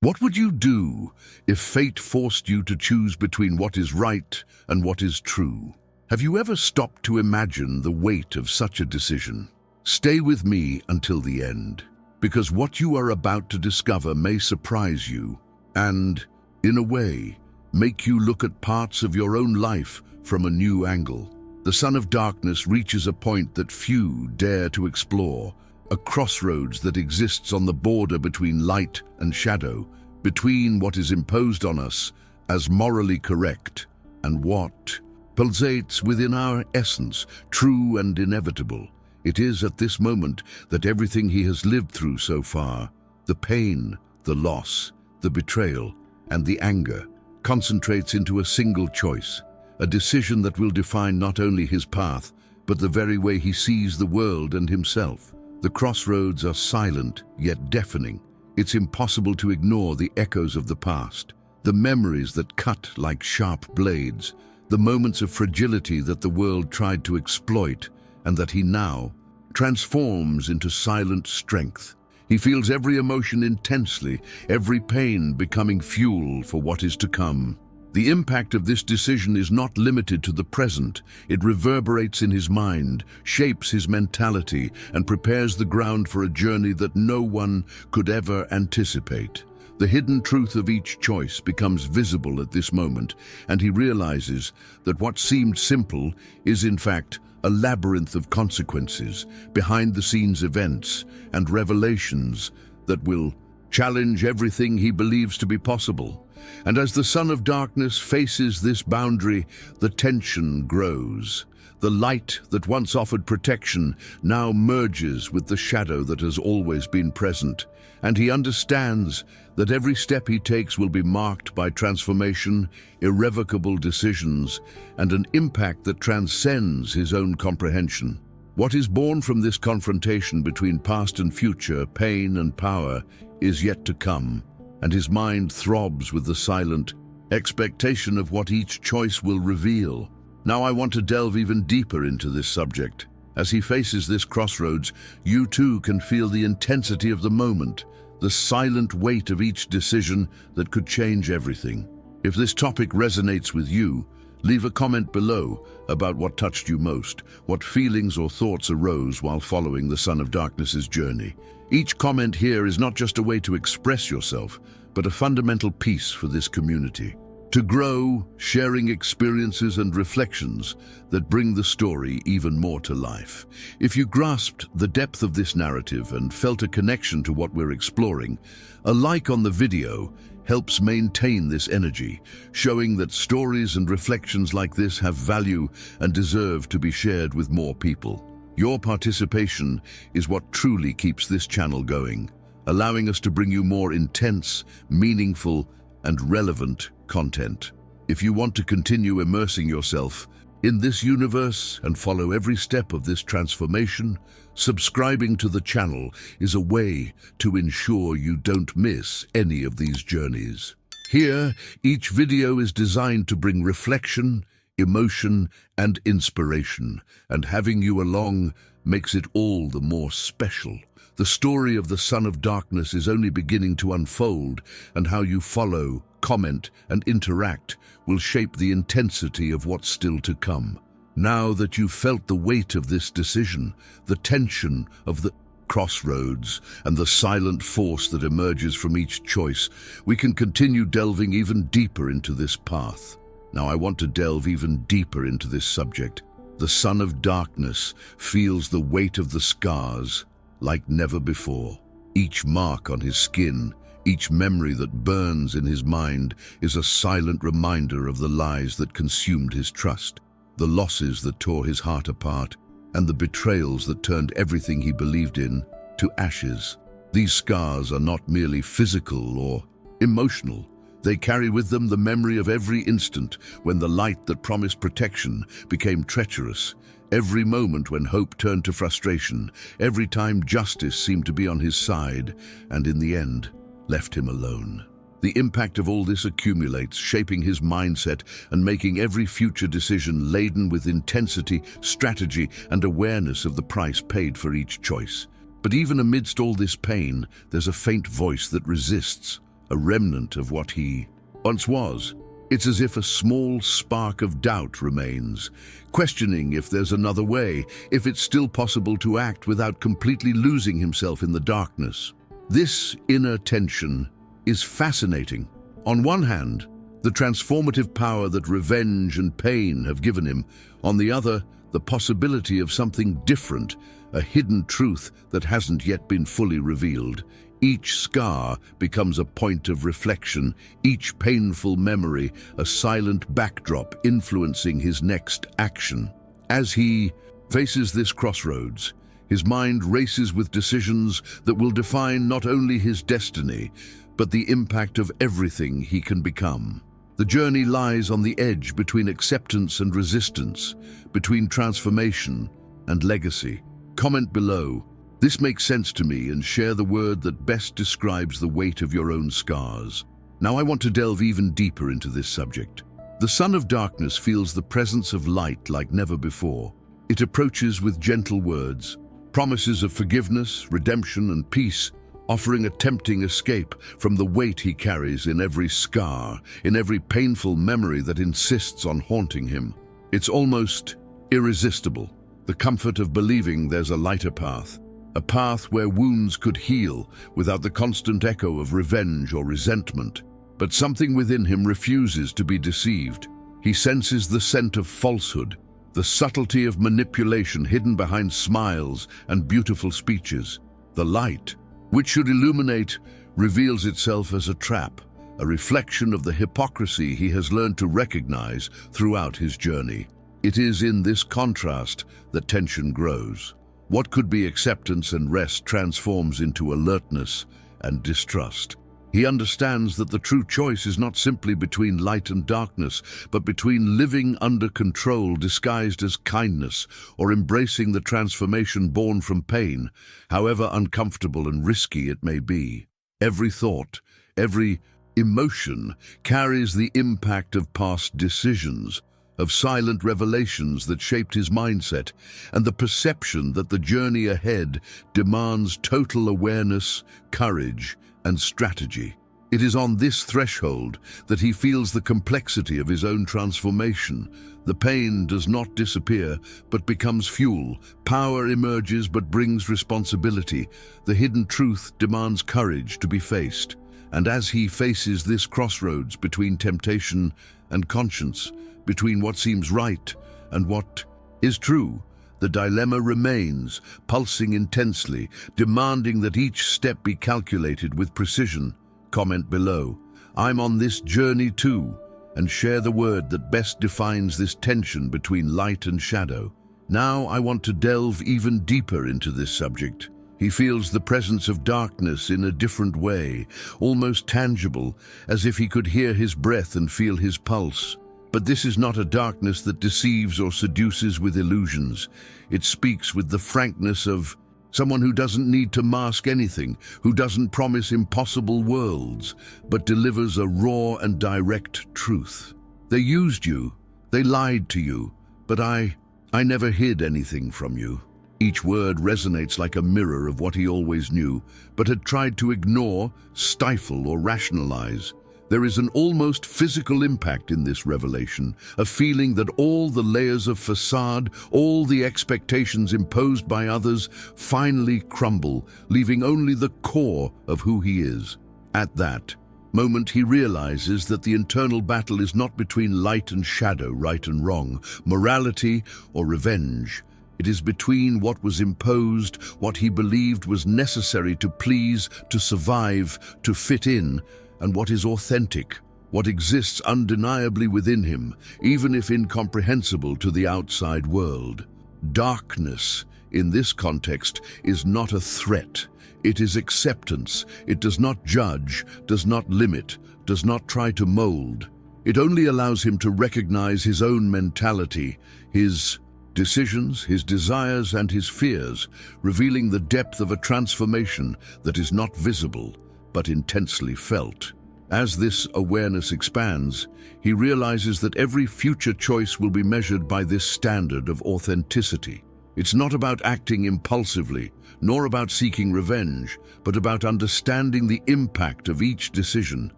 What would you do if fate forced you to choose between what is right and what is true? Have you ever stopped to imagine the weight of such a decision? Stay with me until the end, because what you are about to discover may surprise you and, in a way, make you look at parts of your own life from a new angle. The Son of Darkness reaches a point that few dare to explore, a crossroads that exists on the border between light and shadow, between what is imposed on us as morally correct and what pulsates within our essence, true and inevitable. It is at this moment that everything he has lived through so far, the pain, the loss, the betrayal, and the anger, concentrates into a single choice, a decision that will define not only his path, but the very way he sees the world and himself. The crossroads are silent, yet deafening. It's impossible to ignore the echoes of the past, the memories that cut like sharp blades, the moments of fragility that the world tried to exploit and that he now transforms into silent strength. He feels every emotion intensely, every pain becoming fuel for what is to come. The impact of this decision is not limited to the present. It reverberates in his mind, shapes his mentality, and prepares the ground for a journey that no one could ever anticipate. The hidden truth of each choice becomes visible at this moment, and he realizes that what seemed simple is in fact a labyrinth of consequences, behind-the-scenes events, and revelations that will challenge everything he believes to be possible. And as the Son of Darkness faces this boundary, the tension grows. The light that once offered protection now merges with the shadow that has always been present, and he understands that every step he takes will be marked by transformation, irrevocable decisions, and an impact that transcends his own comprehension. What is born from this confrontation between past and future, pain and power, is yet to come, and his mind throbs with the silent expectation of what each choice will reveal. Now I want to delve even deeper into this subject. As he faces this crossroads, you too can feel the intensity of the moment, the silent weight of each decision that could change everything. If this topic resonates with you, leave a comment below about what touched you most, what feelings or thoughts arose while following the Son of Darkness's journey. Each comment here is not just a way to express yourself, but a fundamental piece for this community. To grow, sharing experiences and reflections that bring the story even more to life. If you grasped the depth of this narrative and felt a connection to what we're exploring, a like on the video helps maintain this energy, showing that stories and reflections like this have value and deserve to be shared with more people. Your participation is what truly keeps this channel going, allowing us to bring you more intense, meaningful, and relevant content. If you want to continue immersing yourself in this universe and follow every step of this transformation, subscribing to the channel is a way to ensure you don't miss any of these journeys. Here, each video is designed to bring reflection, emotion, and inspiration, and having you along makes it all the more special. The story of the Son of Darkness is only beginning to unfold, and how you follow, comment, and interact will shape the intensity of what's still to come. Now that you've felt the weight of this decision, the tension of the crossroads, and the silent force that emerges from each choice, we can continue delving even deeper into this path. Now I want to delve even deeper into this subject. The Son of Darkness feels the weight of the scars like never before. Each mark on his skin, each memory that burns in his mind is a silent reminder of the lies that consumed his trust, the losses that tore his heart apart, and the betrayals that turned everything he believed in to ashes. These scars are not merely physical or emotional. They carry with them the memory of every instant when the light that promised protection became treacherous, every moment when hope turned to frustration, every time justice seemed to be on his side, and in the end, left him alone. The impact of all this accumulates, shaping his mindset and making every future decision laden with intensity, strategy, and awareness of the price paid for each choice. But even amidst all this pain, there's a faint voice that resists, a remnant of what he once was. It's as if a small spark of doubt remains, questioning if there's another way, if it's still possible to act without completely losing himself in the darkness. This inner tension is fascinating. On one hand, the transformative power that revenge and pain have given him. On the other, the possibility of something different, a hidden truth that hasn't yet been fully revealed. Each scar becomes a point of reflection, each painful memory a silent backdrop influencing his next action. As he faces this crossroads, his mind races with decisions that will define not only his destiny, but the impact of everything he can become. The journey lies on the edge between acceptance and resistance, between transformation and legacy. Comment below, "This makes sense to me," and share the word that best describes the weight of your own scars. Now I want to delve even deeper into this subject. The Son of Darkness feels the presence of light like never before. It approaches with gentle words, promises of forgiveness, redemption, and peace, offering a tempting escape from the weight he carries in every scar, in every painful memory that insists on haunting him. It's almost irresistible, the comfort of believing there's a lighter path, a path where wounds could heal without the constant echo of revenge or resentment. But something within him refuses to be deceived. He senses the scent of falsehood, the subtlety of manipulation hidden behind smiles and beautiful speeches. The light, which should illuminate, reveals itself as a trap, a reflection of the hypocrisy he has learned to recognize throughout his journey. It is in this contrast that tension grows. What could be acceptance and rest transforms into alertness and distrust. He understands that the true choice is not simply between light and darkness, but between living under control disguised as kindness or embracing the transformation born from pain, however uncomfortable and risky it may be. Every thought, every emotion carries the impact of past decisions, of silent revelations that shaped his mindset, and the perception that the journey ahead demands total awareness, courage, and strategy. It is on this threshold that he feels the complexity of his own transformation. The pain does not disappear, but becomes fuel. Power emerges, but brings responsibility. The hidden truth demands courage to be faced. And as he faces this crossroads between temptation and conscience, between what seems right and what is true, the dilemma remains, pulsing intensely, demanding that each step be calculated with precision. Comment below, "I'm on this journey too," and share the word that best defines this tension between light and shadow. Now I want to delve even deeper into this subject. He feels the presence of darkness in a different way, almost tangible, as if he could hear his breath and feel his pulse. But this is not a darkness that deceives or seduces with illusions. It speaks with the frankness of someone who doesn't need to mask anything, who doesn't promise impossible worlds, but delivers a raw and direct truth. They used you, they lied to you, but I never hid anything from you. Each word resonates like a mirror of what he always knew, but had tried to ignore, stifle, or rationalize. There is an almost physical impact in this revelation, a feeling that all the layers of facade, all the expectations imposed by others, finally crumble, leaving only the core of who he is. At that moment, he realizes that the internal battle is not between light and shadow, right and wrong, morality or revenge. It is between what was imposed, what he believed was necessary to please, to survive, to fit in, and what is authentic, what exists undeniably within him, even if incomprehensible to the outside world. Darkness, in this context, is not a threat. It is acceptance. It does not judge, does not limit, does not try to mold. It only allows him to recognize his own mentality, his decisions, his desires, and his fears, revealing the depth of a transformation that is not visible, but intensely felt. As this awareness expands, he realizes that every future choice will be measured by this standard of authenticity. It's not about acting impulsively, nor about seeking revenge, but about understanding the impact of each decision,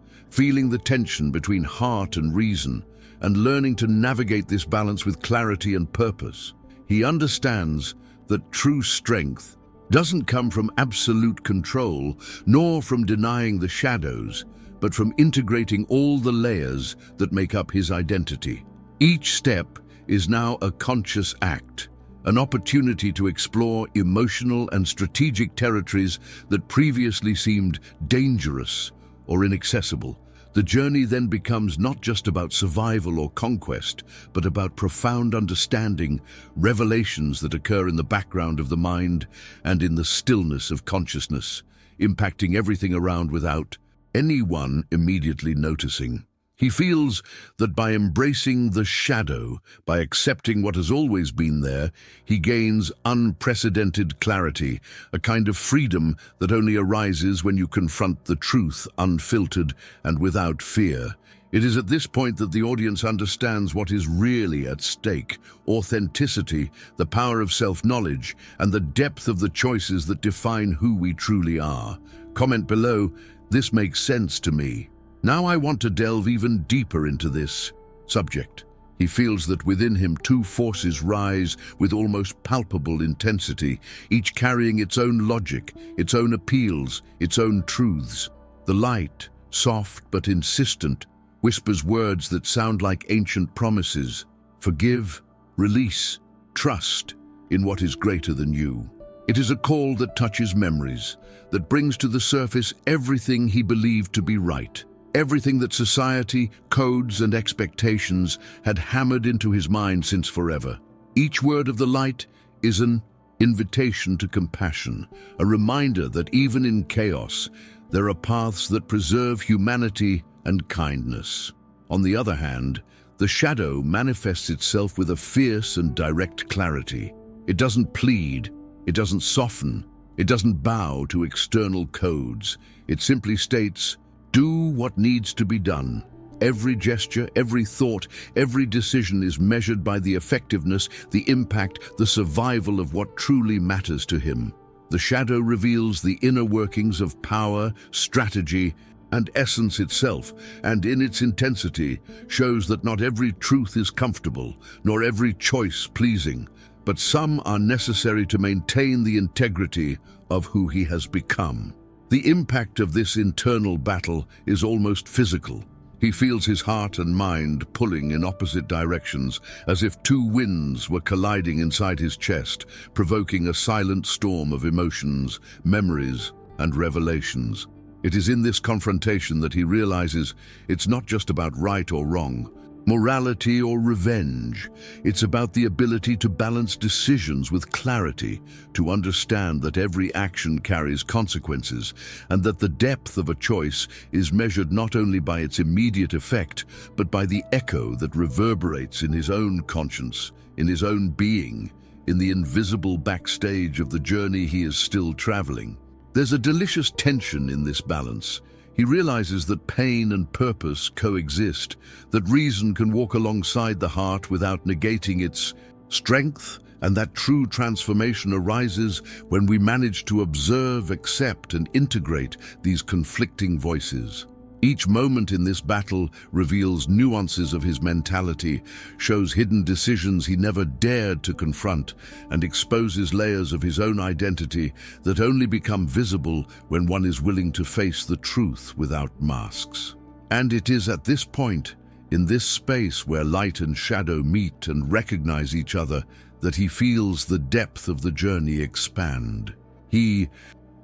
feeling the tension between heart and reason, and learning to navigate this balance with clarity and purpose. He understands that true strength doesn't come from absolute control, nor from denying the shadows, but from integrating all the layers that make up his identity. Each step is now a conscious act, an opportunity to explore emotional and strategic territories that previously seemed dangerous or inaccessible. The journey then becomes not just about survival or conquest, but about profound understanding, revelations that occur in the background of the mind and in the stillness of consciousness, impacting everything around without anyone immediately noticing. He feels that by embracing the shadow, by accepting what has always been there, he gains unprecedented clarity, a kind of freedom that only arises when you confront the truth unfiltered and without fear. It is at this point that the audience understands what is really at stake: authenticity, the power of self-knowledge, and the depth of the choices that define who we truly are. Comment below, "This makes sense to me." Now I want to delve even deeper into this subject. He feels that within him two forces rise with almost palpable intensity, each carrying its own logic, its own appeals, its own truths. The light, soft but insistent, whispers words that sound like ancient promises: forgive, release, trust in what is greater than you. It is a call that touches memories, that brings to the surface everything he believed to be right. Everything that society, codes, and expectations had hammered into his mind since forever. Each word of the light is an invitation to compassion, a reminder that even in chaos, there are paths that preserve humanity and kindness. On the other hand, the shadow manifests itself with a fierce and direct clarity. It doesn't plead, it doesn't soften, it doesn't bow to external codes. It simply states, "Do what needs to be done." Every gesture, every thought, every decision is measured by the effectiveness, the impact, the survival of what truly matters to him. The shadow reveals the inner workings of power, strategy, and essence itself, and in its intensity shows that not every truth is comfortable, nor every choice pleasing, but some are necessary to maintain the integrity of who he has become. The impact of this internal battle is almost physical. He feels his heart and mind pulling in opposite directions, as if two winds were colliding inside his chest, provoking a silent storm of emotions, memories, and revelations. It is in this confrontation that he realizes it's not just about right or wrong, morality or revenge. It's about the ability to balance decisions with clarity, to understand that every action carries consequences, and that the depth of a choice is measured not only by its immediate effect, but by the echo that reverberates in his own conscience, in his own being, in the invisible backstage of the journey he is still traveling. There's a delicious tension in this balance. He realizes that pain and purpose coexist, that reason can walk alongside the heart without negating its strength, and that true transformation arises when we manage to observe, accept, and integrate these conflicting voices. Each moment in this battle reveals nuances of his mentality, shows hidden decisions he never dared to confront, and exposes layers of his own identity that only become visible when one is willing to face the truth without masks. And it is at this point, in this space where light and shadow meet and recognize each other, that he feels the depth of the journey expand. He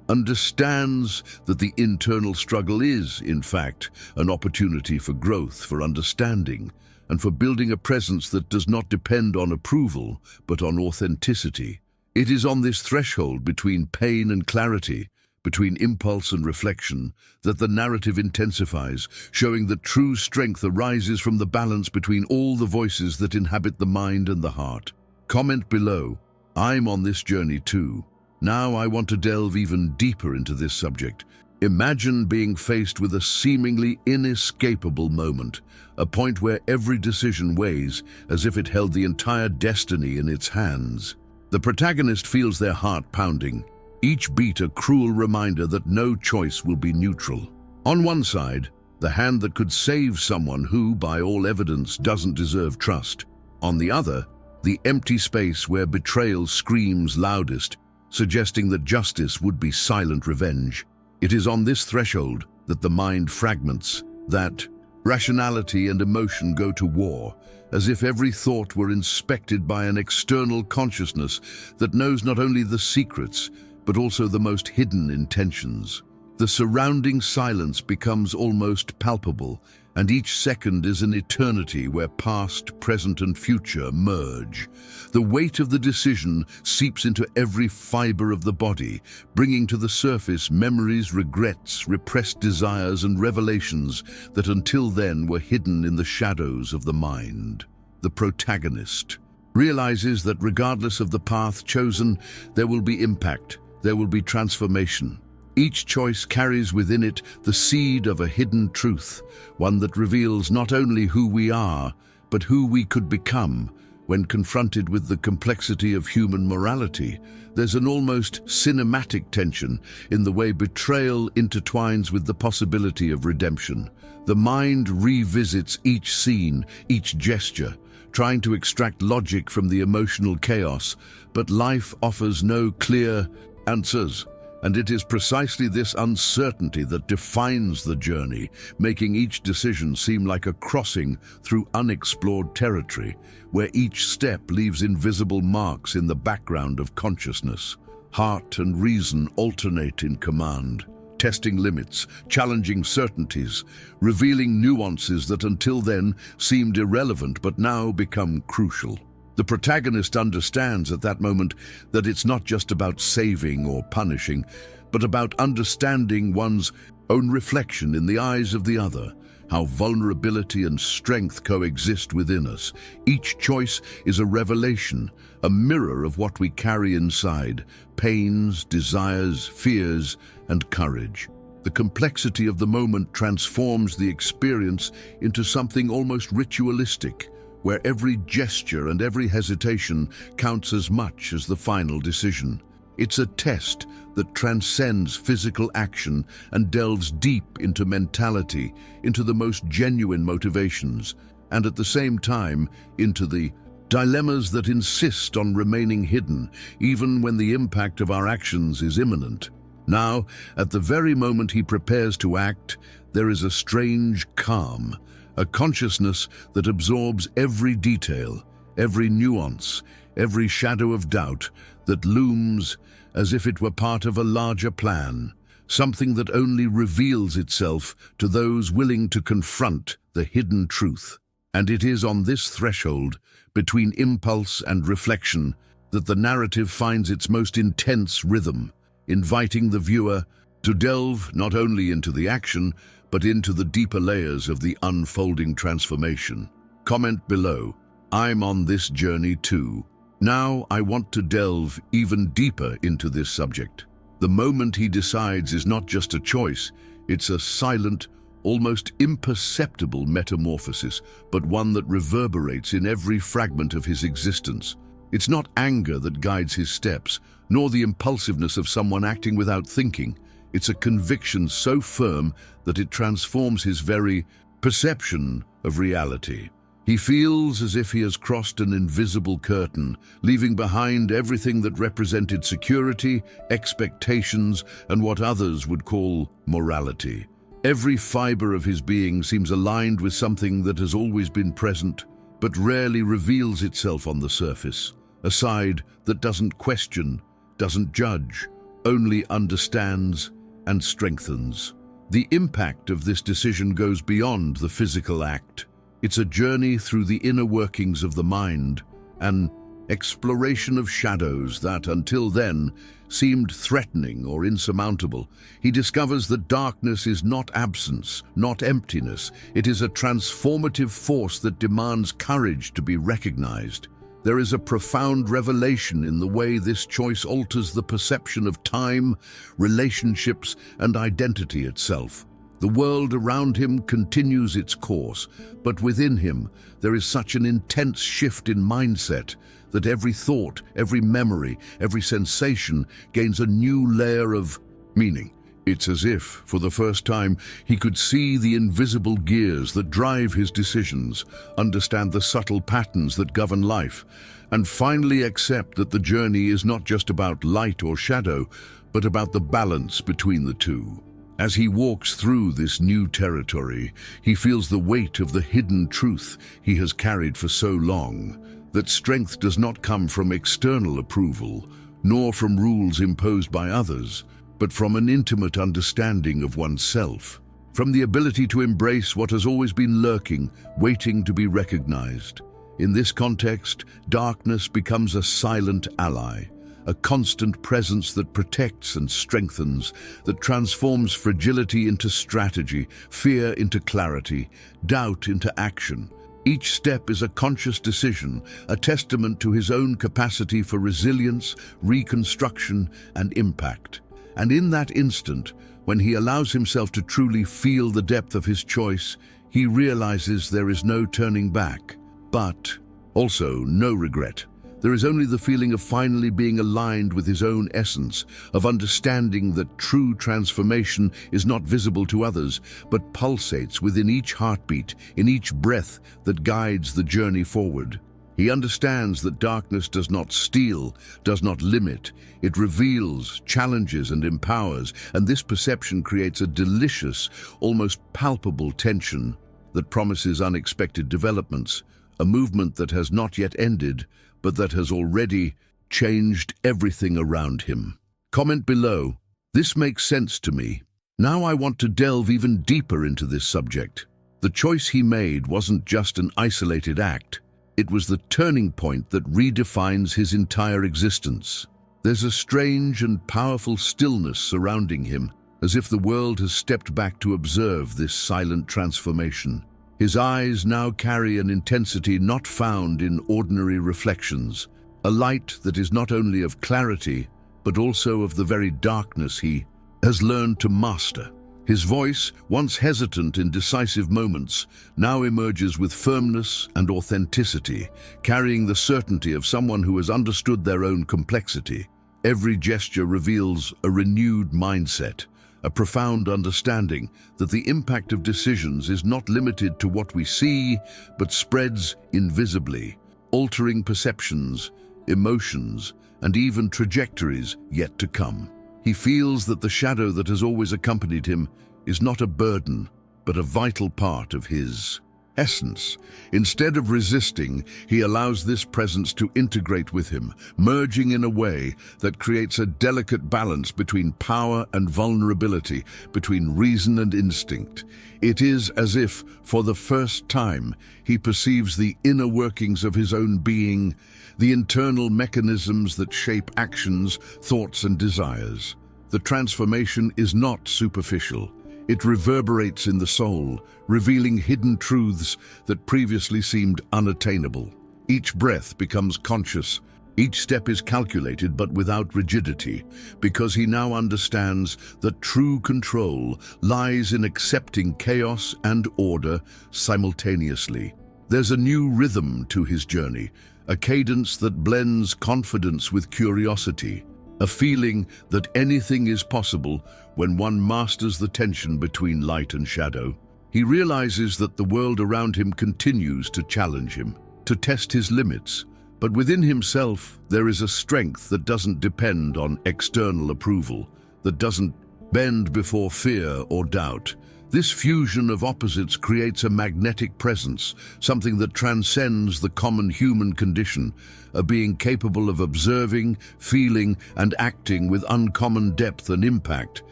understands that the internal struggle is, in fact, an opportunity for growth, for understanding, and for building a presence that does not depend on approval, but on authenticity. It is on this threshold between pain and clarity, between impulse and reflection, that the narrative intensifies, showing that true strength arises from the balance between all the voices that inhabit the mind and the heart. Comment below, "I'm on this journey too." Now I want to delve even deeper into this subject. Imagine being faced with a seemingly inescapable moment, a point where every decision weighs as if it held the entire destiny in its hands. The protagonist feels their heart pounding, each beat a cruel reminder that no choice will be neutral. On one side, the hand that could save someone who, by all evidence, doesn't deserve trust. On the other, the empty space where betrayal screams loudest, suggesting that justice would be silent revenge. It is on this threshold that the mind fragments, that rationality and emotion go to war, as if every thought were inspected by an external consciousness that knows not only the secrets, but also the most hidden intentions. The surrounding silence becomes almost palpable, and each second is an eternity where past, present, and future merge. The weight of the decision seeps into every fiber of the body, bringing to the surface memories, regrets, repressed desires, and revelations that until then were hidden in the shadows of the mind. The protagonist realizes that regardless of the path chosen, there will be impact, there will be transformation. Each choice carries within it the seed of a hidden truth, one that reveals not only who we are, but who we could become. When confronted with the complexity of human morality, there's an almost cinematic tension in the way betrayal intertwines with the possibility of redemption. The mind revisits each scene, each gesture, trying to extract logic from the emotional chaos, but life offers no clear answers. And it is precisely this uncertainty that defines the journey, making each decision seem like a crossing through unexplored territory, where each step leaves invisible marks in the background of consciousness. Heart and reason alternate in command, testing limits, challenging certainties, revealing nuances that until then seemed irrelevant but now become crucial. The protagonist understands at that moment that it's not just about saving or punishing, but about understanding one's own reflection in the eyes of the other, how vulnerability and strength coexist within us. Each choice is a revelation, a mirror of what we carry inside: pains, desires, fears, and courage. The complexity of the moment transforms the experience into something almost ritualistic, where every gesture and every hesitation counts as much as the final decision. It's a test that transcends physical action and delves deep into mentality, into the most genuine motivations, and at the same time into the dilemmas that insist on remaining hidden, even when the impact of our actions is imminent. Now, at the very moment he prepares to act, there is a strange calm, a consciousness that absorbs every detail, every nuance, every shadow of doubt that looms as if it were part of a larger plan, something that only reveals itself to those willing to confront the hidden truth. And it is on this threshold, between impulse and reflection, that the narrative finds its most intense rhythm, inviting the viewer to delve not only into the action, but into the deeper layers of the unfolding transformation. Comment below, I'm on this journey too. Now I want to delve even deeper into this subject. The moment he decides is not just a choice, it's a silent, almost imperceptible metamorphosis, but one that reverberates in every fragment of his existence. It's not anger that guides his steps, nor the impulsiveness of someone acting without thinking. It's a conviction so firm that it transforms his very perception of reality. He feels as if he has crossed an invisible curtain, leaving behind everything that represented security, expectations, and what others would call morality. Every fiber of his being seems aligned with something that has always been present, but rarely reveals itself on the surface. A side that doesn't question, doesn't judge, only understands and strengthens. The impact of this decision goes beyond the physical act. It's a journey through the inner workings of the mind, an exploration of shadows that, until then, seemed threatening or insurmountable. He discovers that darkness is not absence, not emptiness. It is a transformative force that demands courage to be recognized. There is a profound revelation in the way this choice alters the perception of time, relationships, and identity itself. The world around him continues its course, but within him there is such an intense shift in mindset that every thought, every memory, every sensation gains a new layer of meaning. It's as if, for the first time, he could see the invisible gears that drive his decisions, understand the subtle patterns that govern life, and finally accept that the journey is not just about light or shadow, but about the balance between the two. As he walks through this new territory, he feels the weight of the hidden truth he has carried for so long, that strength does not come from external approval, nor from rules imposed by others, but from an intimate understanding of oneself, from the ability to embrace what has always been lurking, waiting to be recognized. In this context, darkness becomes a silent ally, a constant presence that protects and strengthens, that transforms fragility into strategy, fear into clarity, doubt into action. Each step is a conscious decision, a testament to his own capacity for resilience, reconstruction, and impact. And in that instant, when he allows himself to truly feel the depth of his choice, he realizes there is no turning back, but also no regret. There is only the feeling of finally being aligned with his own essence, of understanding that true transformation is not visible to others, but pulsates within each heartbeat, in each breath that guides the journey forward. He understands that darkness does not steal, does not limit. It reveals, challenges, and empowers, and this perception creates a delicious, almost palpable tension that promises unexpected developments, a movement that has not yet ended, but that has already changed everything around him. Comment below. This makes sense to me. Now I want to delve even deeper into this subject. The choice he made wasn't just an isolated act. It was the turning point that redefines his entire existence. There's a strange and powerful stillness surrounding him, as if the world has stepped back to observe this silent transformation. His eyes now carry an intensity not found in ordinary reflections, a light that is not only of clarity, but also of the very darkness he has learned to master. His voice, once hesitant in decisive moments, now emerges with firmness and authenticity, carrying the certainty of someone who has understood their own complexity. Every gesture reveals a renewed mindset, a profound understanding that the impact of decisions is not limited to what we see, but spreads invisibly, altering perceptions, emotions, and even trajectories yet to come. He feels that the shadow that has always accompanied him is not a burden, but a vital part of his essence. Instead of resisting, he allows this presence to integrate with him, merging in a way that creates a delicate balance between power and vulnerability, between reason and instinct. It is as if, for the first time, he perceives the inner workings of his own being, the internal mechanisms that shape actions, thoughts, and desires. The transformation is not superficial. It reverberates in the soul, revealing hidden truths that previously seemed unattainable. Each breath becomes conscious. Each step is calculated but without rigidity, because he now understands that true control lies in accepting chaos and order simultaneously. There's a new rhythm to his journey, a cadence that blends confidence with curiosity, a feeling that anything is possible when one masters the tension between light and shadow. He realizes that the world around him continues to challenge him, to test his limits, but within himself there is a strength that doesn't depend on external approval, that doesn't bend before fear or doubt. This fusion of opposites creates a magnetic presence, something that transcends the common human condition, a being capable of observing, feeling, and acting with uncommon depth and impact.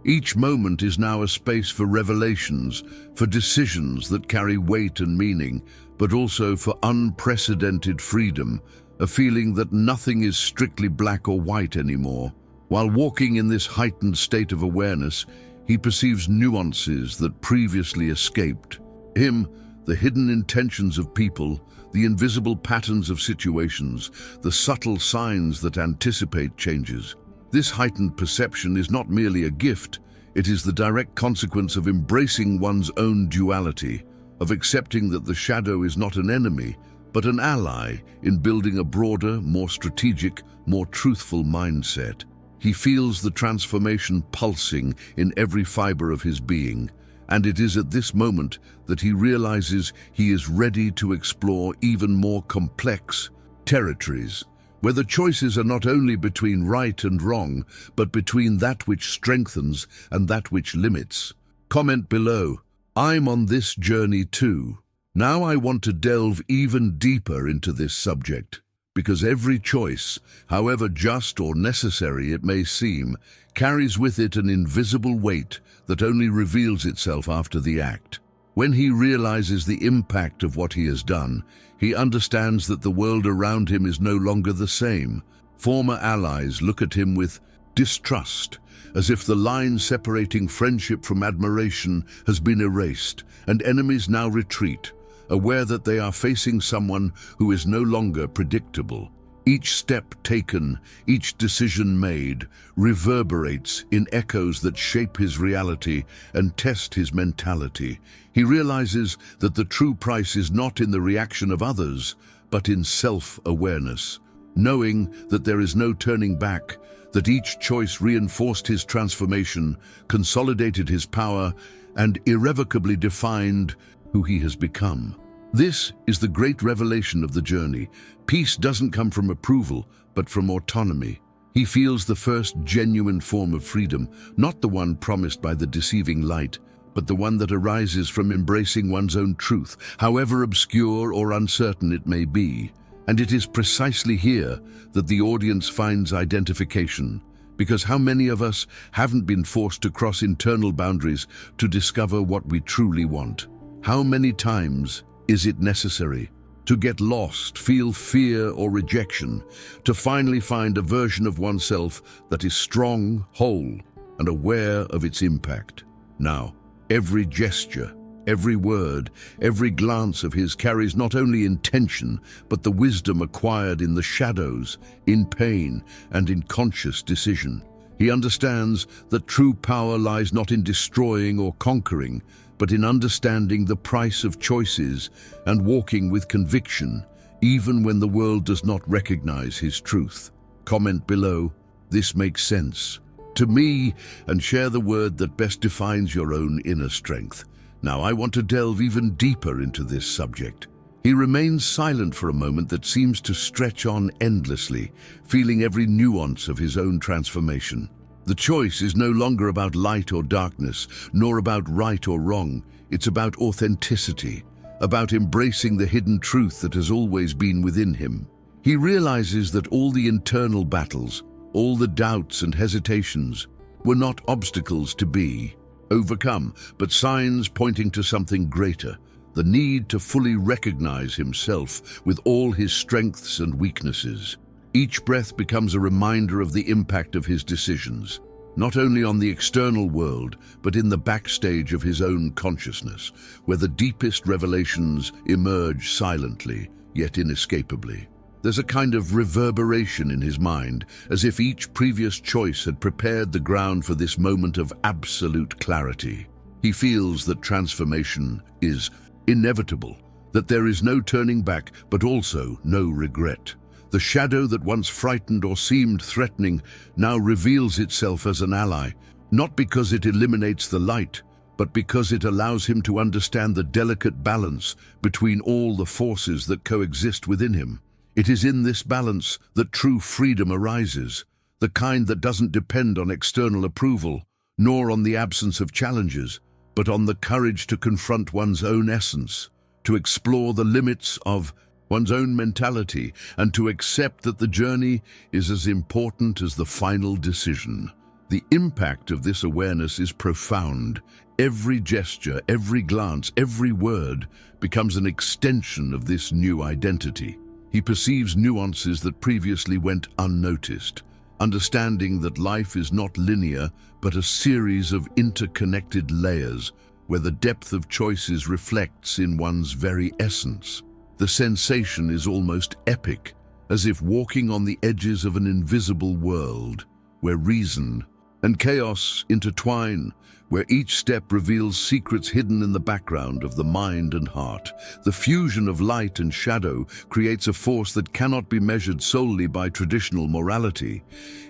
Each moment is now a space for revelations, for decisions that carry weight and meaning, but also for unprecedented freedom, a feeling that nothing is strictly black or white anymore. While walking in this heightened state of awareness, he perceives nuances that previously escaped him, the hidden intentions of people, the invisible patterns of situations, the subtle signs that anticipate changes. This heightened perception is not merely a gift, It is the direct consequence of embracing one's own duality, of accepting that the shadow is not an enemy, but an ally in building a broader, more strategic, more truthful mindset. He feels the transformation pulsing in every fiber of his being, and it is at this moment that he realizes he is ready to explore even more complex territories, where the choices are not only between right and wrong, but between that which strengthens and that which limits. Comment below, "I'm on this journey too." Now I want to delve even deeper into this subject, because every choice, however just or necessary it may seem, carries with it an invisible weight that only reveals itself after the act. When he realizes the impact of what he has done, he understands that the world around him is no longer the same. Former allies look at him with distrust, as if the line separating friendship from admiration has been erased, and enemies now retreat, aware that they are facing someone who is no longer predictable. Each step taken, each decision made, reverberates in echoes that shape his reality and test his mentality. He realizes that the true price is not in the reaction of others, but in self-awareness. Knowing that there is no turning back, that each choice reinforced his transformation, consolidated his power, and irrevocably defined who he has become. This is the great revelation of the journey. Peace doesn't come from approval, but from autonomy. He feels the first genuine form of freedom, not the one promised by the deceiving light, but the one that arises from embracing one's own truth, however obscure or uncertain it may be. And it is precisely here that the audience finds identification, because how many of us haven't been forced to cross internal boundaries to discover what we truly want? How many times is it necessary to get lost, feel fear or rejection, to finally find a version of oneself that is strong, whole, and aware of its impact? Now, every gesture, every word, every glance of his carries not only intention, but the wisdom acquired in the shadows, in pain, and in conscious decision. He understands that true power lies not in destroying or conquering, but in understanding the price of choices and walking with conviction, even when the world does not recognize his truth. Comment below, "This makes sense to me," and share the word that best defines your own inner strength. Now I want to delve even deeper into this subject. He remains silent for a moment that seems to stretch on endlessly, feeling every nuance of his own transformation. The choice is no longer about light or darkness, nor about right or wrong. It's about authenticity, about embracing the hidden truth that has always been within him. He realizes that all the internal battles, all the doubts and hesitations, were not obstacles to be overcome, but signs pointing to something greater, the need to fully recognize himself with all his strengths and weaknesses. Each breath becomes a reminder of the impact of his decisions, not only on the external world, but in the backstage of his own consciousness, where the deepest revelations emerge silently, yet inescapably. There's a kind of reverberation in his mind, as if each previous choice had prepared the ground for this moment of absolute clarity. He feels that transformation is inevitable, that there is no turning back, but also no regret. The shadow that once frightened or seemed threatening now reveals itself as an ally, not because it eliminates the light, but because it allows him to understand the delicate balance between all the forces that coexist within him. It is in this balance that true freedom arises, the kind that doesn't depend on external approval, nor on the absence of challenges, but on the courage to confront one's own essence, to explore the limits of one's own mentality, and to accept that the journey is as important as the final decision. The impact of this awareness is profound. Every gesture, every glance, every word becomes an extension of this new identity. He perceives nuances that previously went unnoticed, understanding that life is not linear, but a series of interconnected layers where the depth of choices reflects in one's very essence. The sensation is almost epic, as if walking on the edges of an invisible world, where reason, and chaos intertwine, where each step reveals secrets hidden in the background of the mind and heart. The fusion of light and shadow creates a force that cannot be measured solely by traditional morality.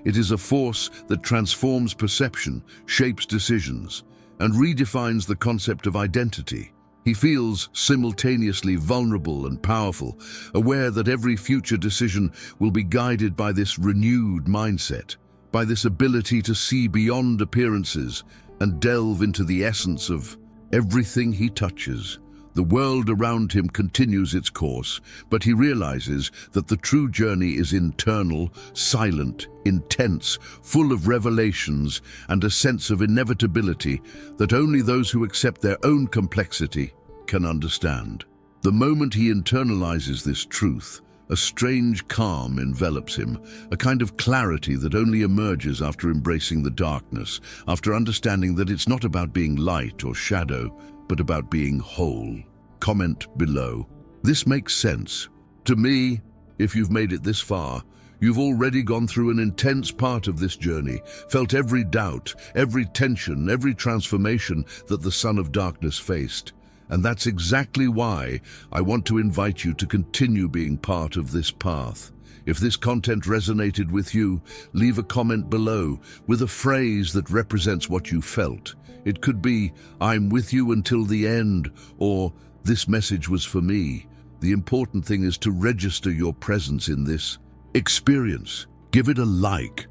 It is a force that transforms perception, shapes decisions, and redefines the concept of identity. He feels simultaneously vulnerable and powerful, aware that every future decision will be guided by this renewed mindset, by this ability to see beyond appearances and delve into the essence of everything he touches. The world around him continues its course, but he realizes that the true journey is internal, silent, intense, full of revelations and a sense of inevitability that only those who accept their own complexity can understand. The moment he internalizes this truth, a strange calm envelops him, a kind of clarity that only emerges after embracing the darkness, after understanding that it's not about being light or shadow, but about being whole. Comment below. This makes sense. To me, if you've made it this far, you've already gone through an intense part of this journey, felt every doubt, every tension, every transformation that the Son of Darkness faced. And that's exactly why I want to invite you to continue being part of this path. If this content resonated with you, leave a comment below with a phrase that represents what you felt. It could be, "I'm with you until the end," or "This message was for me." The important thing is to register your presence in this experience. Give it a like,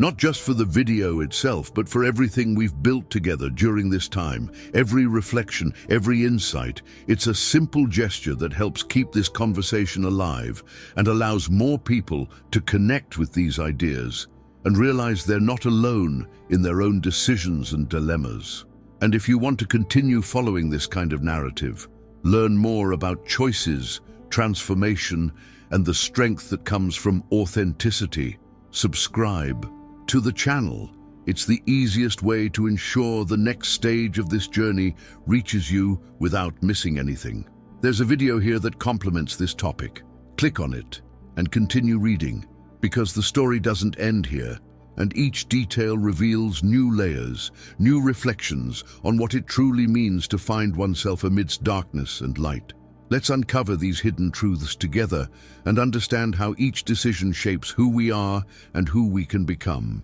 not just for the video itself, but for everything we've built together during this time. Every reflection, every insight. It's a simple gesture that helps keep this conversation alive and allows more people to connect with these ideas and realize they're not alone in their own decisions and dilemmas. And if you want to continue following this kind of narrative, learn more about choices, transformation, and the strength that comes from authenticity, subscribe to the channel. It's the easiest way to ensure the next stage of this journey reaches you without missing anything. There's a video here that complements this topic. Click on it and continue reading, because the story doesn't end here, and each detail reveals new layers, new reflections on what it truly means to find oneself amidst darkness and light. Let's uncover these hidden truths together and understand how each decision shapes who we are and who we can become.